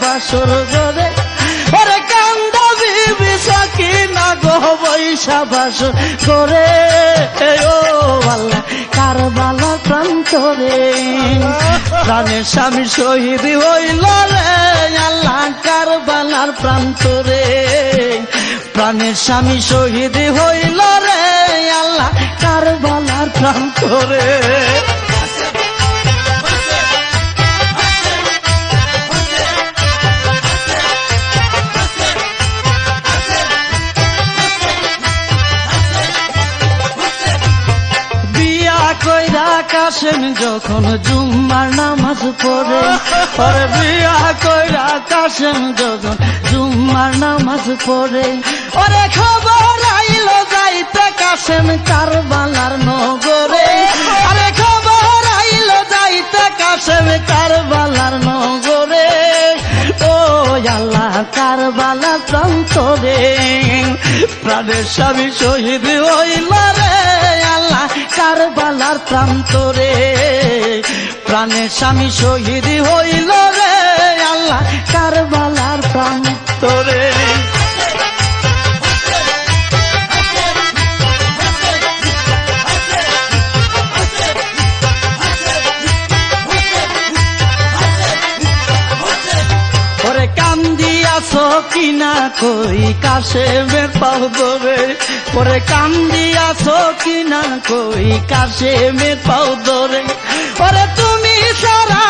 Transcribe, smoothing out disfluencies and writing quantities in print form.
বাসর ঘরে ওরে কান্দা বিবি সাকিনা গো বৈশা বাসর ঘরে ও আল্লাহ কারবালা প্রান্তরে প্রাণের স্বামী শহীদ হইল রে আল্লাহ কারবালার প্রান্তরে প্রাণের স্বামী শহীদ হইল রে আল্লাহ কারবালার প্রান্তরে কাশেম যখন জুম্মার নামাজ পড়ে ওরে বিয়া কইরা কাশেম যখন জুম্মার নামাজ পড়ে ওরে খবর আইলো যাইতে কাশেম কারবালার নগরে আরে খবর আইলো যাইতে কাশেম কারবালার নগরে ও আল্লাহ কারবালার প্রান্তরে প্রাণের স্বামী শহীদ হইল রে আল্লাহ কারবালার প্রান্তরে প্রাণের স্বামী শহীদ হইল রে আল্লাহ কারবালার প্রান্তরে ওরে কান্দিয়াছো কিনা কই কাশেমের পাও ধরে ওরে কান্দিয়াছো কিনা কই কাশেমের পাও ধরে ওরে তুমি সারা